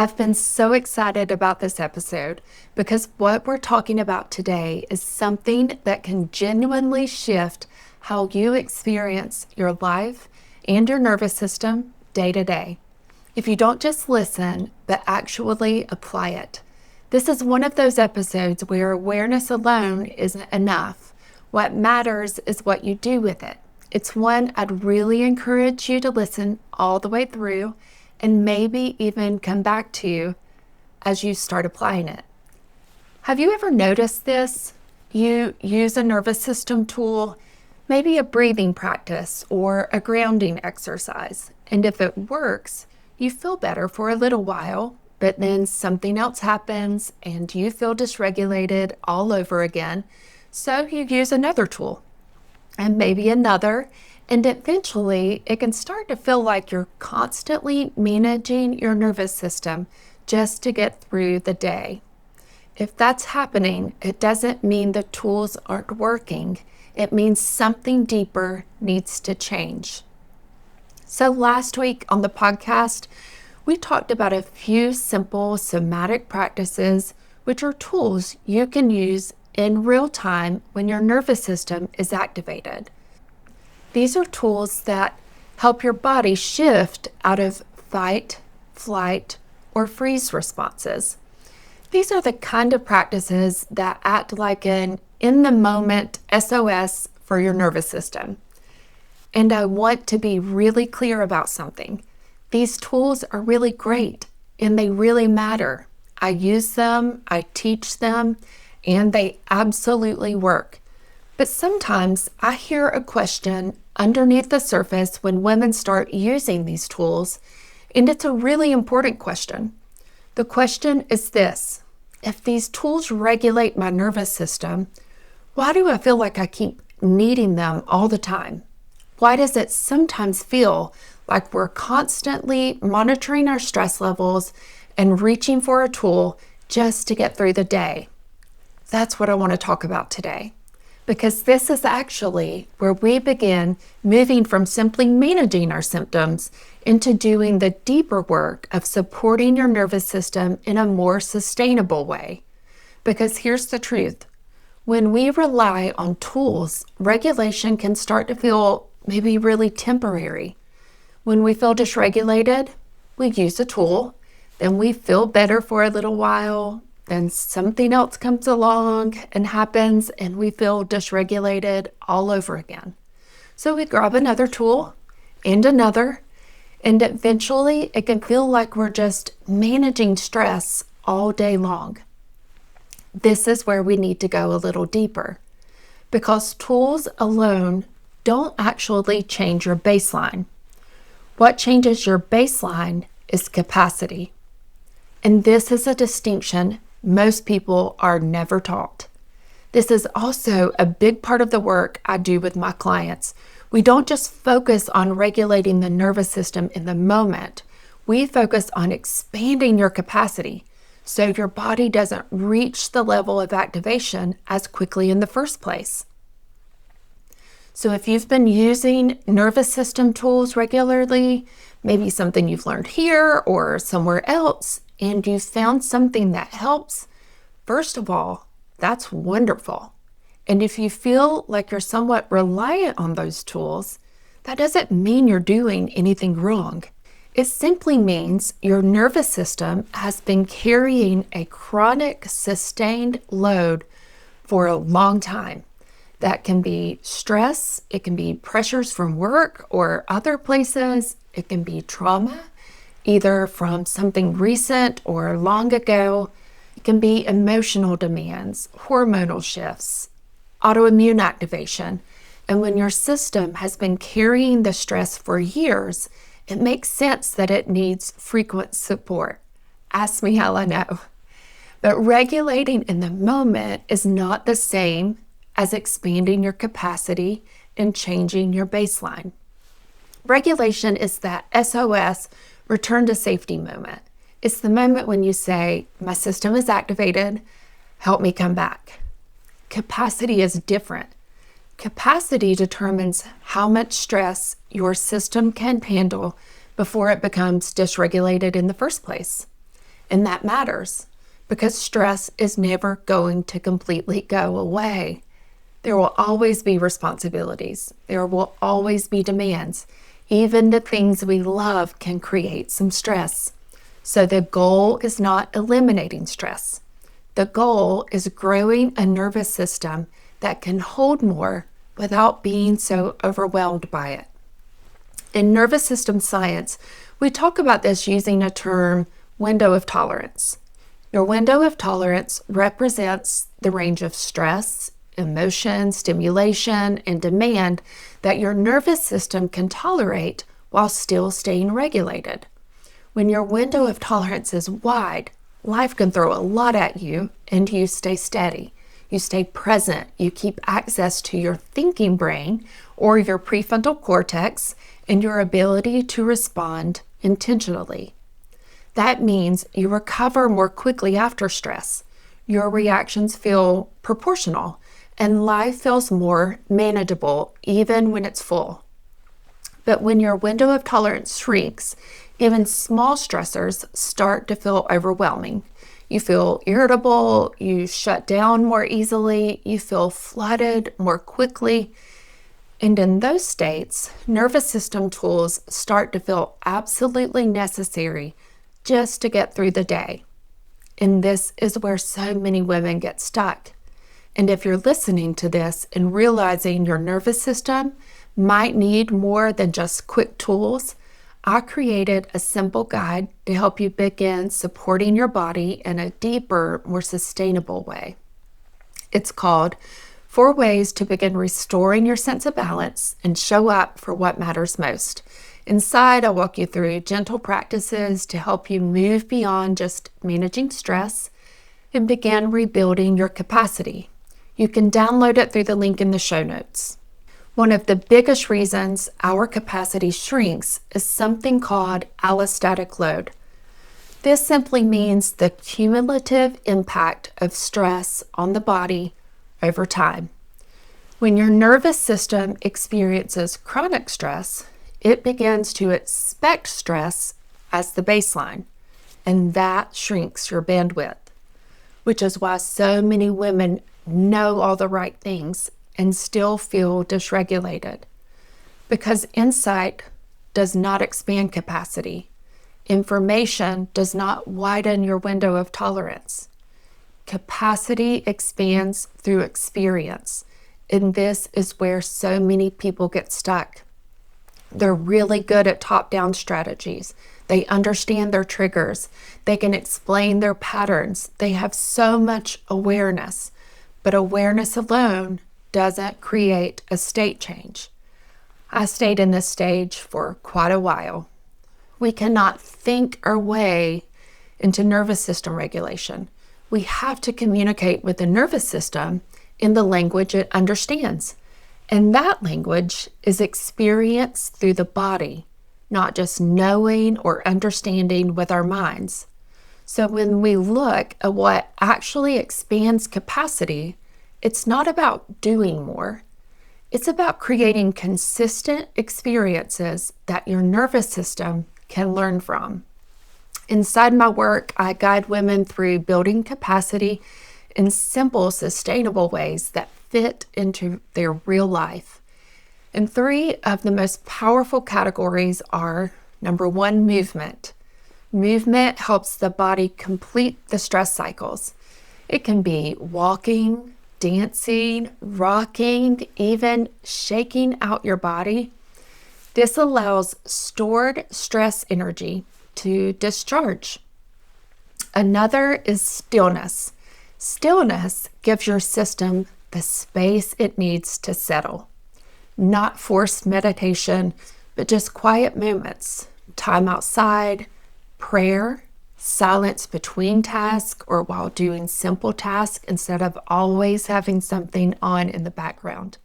I've been so excited about this episode because what we're talking about today is something that can genuinely shift how you experience your life and your nervous system day to day. If you don't just listen, but actually apply it. This is one of those episodes where awareness alone isn't enough. What matters is what you do with it. It's one I'd really encourage you to listen all the way through and maybe even come back to as you start applying it. Have you ever noticed this? You use a nervous system tool, maybe a breathing practice or a grounding exercise, and if it works, you feel better for a little while, but then something else happens and you feel dysregulated all over again, so you use another tool and maybe another, and eventually it can start to feel like you're constantly managing your nervous system just to get through the day. If that's happening, it doesn't mean the tools aren't working. It means something deeper needs to change. So last week on the podcast, we talked about a few simple somatic practices, which are tools you can use in real time when your nervous system is activated. These are tools that help your body shift out of fight, flight, or freeze responses. These are the kind of practices that act like an in-the-moment SOS for your nervous system. And I want to be really clear about something. These tools are really great and they really matter. I use them, I teach them, and they absolutely work. But sometimes I hear a question underneath the surface when women start using these tools, and it's a really important question. The question is this: if these tools regulate my nervous system, why do I feel like I keep needing them all the time? Why does it sometimes feel like we're constantly monitoring our stress levels and reaching for a tool just to get through the day? That's what I want to talk about today, because this is actually where we begin moving from simply managing our symptoms into doing the deeper work of supporting your nervous system in a more sustainable way. Because here's the truth. When we rely on tools, regulation can start to feel maybe really temporary. When we feel dysregulated, we use a tool, then we feel better for a little while, then something else comes along and happens and we feel dysregulated all over again. So we grab another tool and another, and eventually it can feel like we're just managing stress all day long. This is where we need to go a little deeper, because tools alone don't actually change your baseline. What changes your baseline is capacity. And this is a distinction most people are never taught. This is also a big part of the work I do with my clients. We don't just focus on regulating the nervous system in the moment. We focus on expanding your capacity so your body doesn't reach the level of activation as quickly in the first place. So if you've been using nervous system tools regularly, maybe something you've learned here or somewhere else, and you've found something that helps, first of all, that's wonderful. And if you feel like you're somewhat reliant on those tools, that doesn't mean you're doing anything wrong. It simply means your nervous system has been carrying a chronic, sustained load for a long time. That can be stress, it can be pressures from work or other places, it can be trauma, either from something recent or long ago. It can be emotional demands, hormonal shifts, autoimmune activation. And when your system has been carrying the stress for years, it makes sense that it needs frequent support. Ask me how I know. But regulating in the moment is not the same as expanding your capacity and changing your baseline. Regulation is that SOS, return to safety moment. It's the moment when you say, my system is activated, help me come back. Capacity is different. Capacity determines how much stress your system can handle before it becomes dysregulated in the first place. And that matters because stress is never going to completely go away. There will always be responsibilities. There will always be demands. Even the things we love can create some stress. So the goal is not eliminating stress. The goal is growing a nervous system that can hold more without being so overwhelmed by it. In nervous system science, we talk about this using a term, window of tolerance. Your window of tolerance represents the range of stress, emotion, stimulation, and demand that your nervous system can tolerate while still staying regulated. When your window of tolerance is wide, life can throw a lot at you and you stay steady. You stay present. You keep access to your thinking brain or your prefrontal cortex and your ability to respond intentionally. That means you recover more quickly after stress. Your reactions feel proportional and life feels more manageable even when it's full. But when your window of tolerance shrinks, even small stressors start to feel overwhelming. You feel irritable, you shut down more easily, you feel flooded more quickly. And in those states, nervous system tools start to feel absolutely necessary just to get through the day. And this is where so many women get stuck. And if you're listening to this and realizing your nervous system might need more than just quick tools, I created a simple guide to help you begin supporting your body in a deeper, more sustainable way. It's called 4 Ways to Begin Restoring Your Sense of Balance and Show Up for What Matters Most. Inside, I'll walk you through gentle practices to help you move beyond just managing stress and begin rebuilding your capacity. You can download it through the link in the show notes. One of the biggest reasons our capacity shrinks is something called allostatic load. This simply means the cumulative impact of stress on the body over time. When your nervous system experiences chronic stress, it begins to expect stress as the baseline, and that shrinks your bandwidth, which is why so many women know all the right things and still feel dysregulated. Because insight does not expand capacity. Information does not widen your window of tolerance. Capacity expands through experience, and this is where so many people get stuck. They're really good at top-down strategies. They understand their triggers. They can explain their patterns. They have so much awareness, but awareness alone doesn't create a state change. I stayed in this stage for quite a while. We cannot think our way into nervous system regulation. We have to communicate with the nervous system in the language it understands. And that language is experienced through the body, not just knowing or understanding with our minds. So when we look at what actually expands capacity, it's not about doing more. It's about creating consistent experiences that your nervous system can learn from. Inside my work, I guide women through building capacity in simple, sustainable ways that fit into their real life. And 3 of the most powerful categories are, number 1, movement. Movement helps the body complete the stress cycles. It can be walking, dancing, rocking, even shaking out your body. This allows stored stress energy to discharge. Another is stillness. Stillness gives your system the space it needs to settle. Not forced meditation, but just quiet moments, time outside, prayer, silence between tasks or while doing simple tasks instead of always having something on in the background.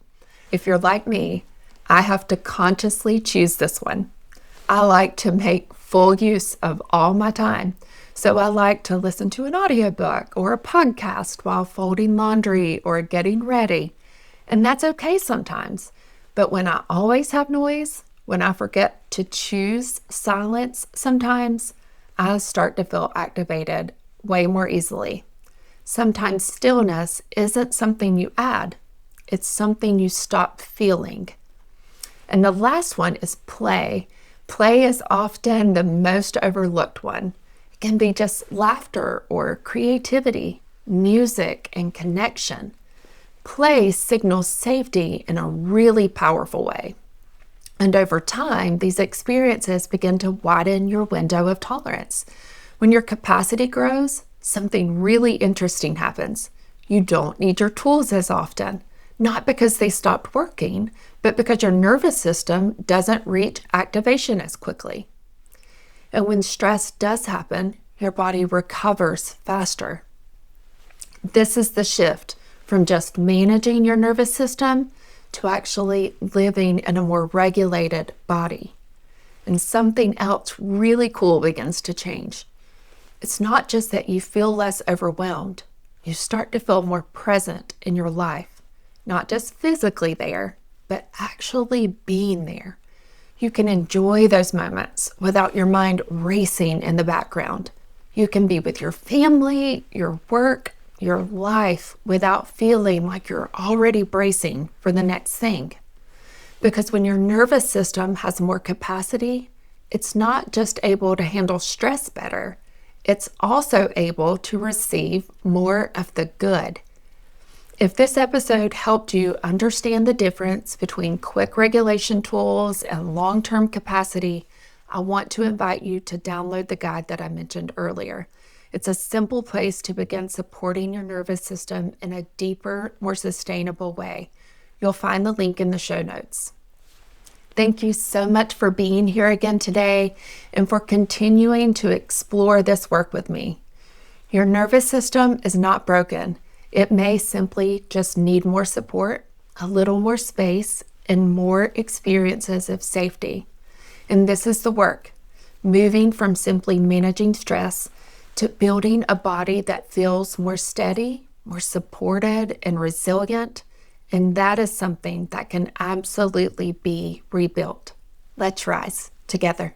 If you're like me, I have to consciously choose this one. I like to make full use of all my time. So I like to listen to an audiobook or a podcast while folding laundry or getting ready. And that's okay sometimes. But when I always have noise, when I forget to choose silence sometimes, I start to feel activated way more easily. Sometimes stillness isn't something you add, it's something you stop feeling. And the last one is play. Play is often the most overlooked one. It can be just laughter or creativity, music, and connection. Play signals safety in a really powerful way. And over time, these experiences begin to widen your window of tolerance. When your capacity grows, something really interesting happens. You don't need your tools as often, not because they stopped working, but because your nervous system doesn't reach activation as quickly. And when stress does happen, your body recovers faster. This is the shift from just managing your nervous system to actually living in a more regulated body. And something else really cool begins to change. It's not just that you feel less overwhelmed. You start to feel more present in your life, not just physically there, but actually being there. You can enjoy those moments without your mind racing in the background. You can be with your family, your work, your life without feeling like you're already bracing for the next thing. Because when your nervous system has more capacity, it's not just able to handle stress better, it's also able to receive more of the good. If this episode helped you understand the difference between quick regulation tools and long-term capacity, I want to invite you to download the guide that I mentioned earlier. It's a simple place to begin supporting your nervous system in a deeper, more sustainable way. You'll find the link in the show notes. Thank you so much for being here again today and for continuing to explore this work with me. Your nervous system is not broken. It may simply just need more support, a little more space, and more experiences of safety. And this is the work, moving from simply managing stress to building a body that feels more steady, more supported, and resilient. And that is something that can absolutely be rebuilt. Let's rise together.